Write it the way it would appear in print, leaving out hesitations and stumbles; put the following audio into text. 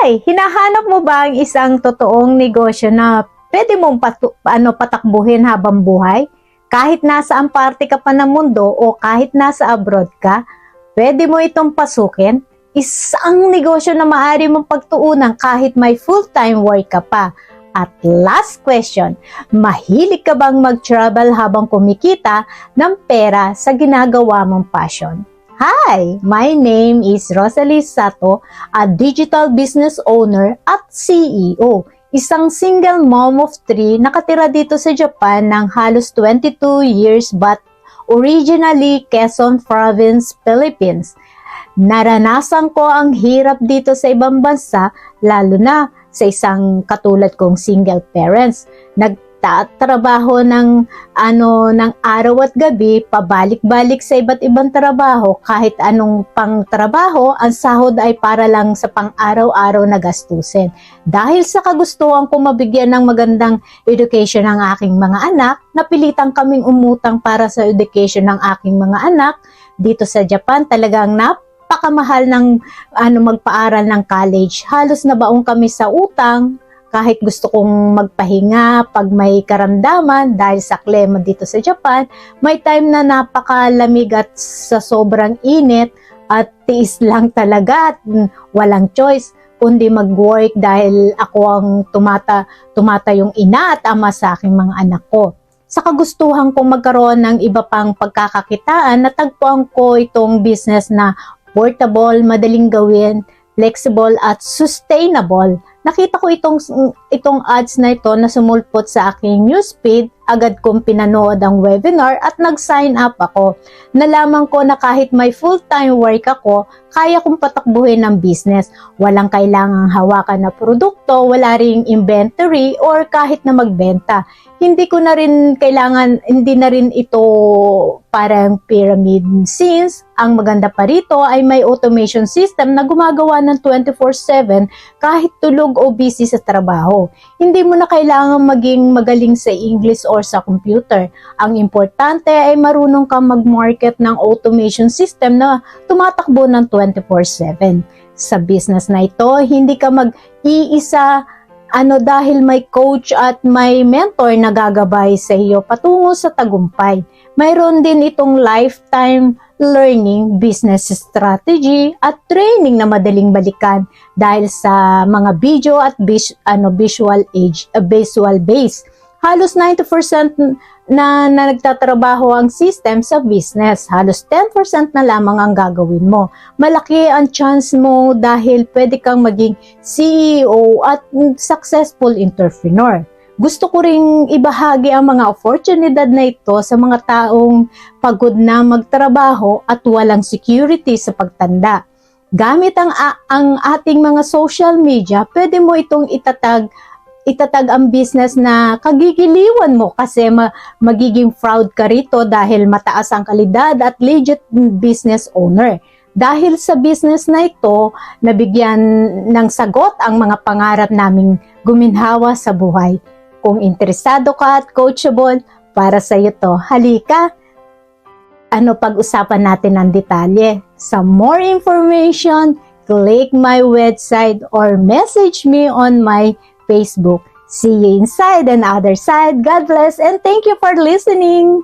Hi! Hinahanap mo ba ang isang totoong negosyo na pwede mong patakbuhin habang buhay? Kahit nasa ang parte ka pa ng mundo o kahit nasa abroad ka, pwede mo itong pasukin? Isang negosyo na maaari mong pagtuunan kahit may full-time work ka pa. At last question, mahilig ka bang mag-travel habang kumikita ng pera sa ginagawa mong passion? Hi! My name is Rosalie Sato, a digital business owner at CEO. Isang single mom of 3 nakatira dito sa Japan ng halos 22 years but originally Quezon Province, Philippines. Naranasan ko ang hirap dito sa ibang bansa, lalo na sa isang katulad kong single parents. Nagtatrabaho ng araw at gabi, pabalik-balik sa iba't ibang trabaho, kahit anong pang trabaho, ang sahod ay para lang sa pang-araw-araw na gastusin. Dahil sa kagustuhan ko mabigyan ng magandang education ng aking mga anak, napilitan kaming umutang para sa education ng aking mga anak. Dito sa Japan, talagang napakamahal ng magpaaral ng college. Halos nabaong kami sa utang. Kahit gusto kong magpahinga pag may karamdaman dahil sa klima dito sa Japan, may time na napakalamig at sa sobrang init at tiis lang talaga at walang choice kundi mag-work dahil ako ang tumatayong ina at ama sa aking mga anak ko. Sa kagustuhan kong magkaroon ng iba pang pagkakakitaan, natagpuan ko itong business na portable, madaling gawin, flexible at sustainable. Nakita ko itong ads na ito na sumulpot sa aking newsfeed, agad kong pinanood ang webinar at nag-sign up ako. Nalaman ko na kahit may full-time work ako, kaya kong patakbuhin ang business. Walang kailangang hawakan na produkto, wala ring inventory or kahit na magbenta. Hindi na rin ito parang pyramid since ang maganda pa rito ay may automation system na gumagawa ng 24/7 kahit tulog o busy sa trabaho. Hindi mo na kailangan maging magaling sa English or sa computer. Ang importante ay marunong kang mag-market ng automation system na tumatakbo ng 24/7. Sa business na ito, hindi ka mag-iisa dahil may coach at may mentor na gagabay sa iyo patungo sa tagumpay. Mayroon din itong lifetime learning, business strategy at training na madaling balikan dahil sa mga video at visual base. Halos 90% na nagtatrabaho ang system sa business. Halos 10% na lamang ang gagawin mo. Malaki ang chance mo dahil pwede kang maging CEO at successful entrepreneur. Gusto ko ring ibahagi ang mga oportunidad na ito sa mga taong pagod na magtrabaho at walang security sa pagtanda. Gamit ang ating mga social media, pwede mo itong itatag ang business na kagigiliwan mo kasi magiging proud ka rito dahil mataas ang kalidad at legit business owner. Dahil sa business na ito, nabigyan ng sagot ang mga pangarap naming guminhawa sa buhay. Kung interesado ka at coachable, para sa iyo to, halika. Pag-usapan natin ang detalye. Sa more information, click my website or message me on my Facebook. See you inside and other side. God bless and thank you for listening.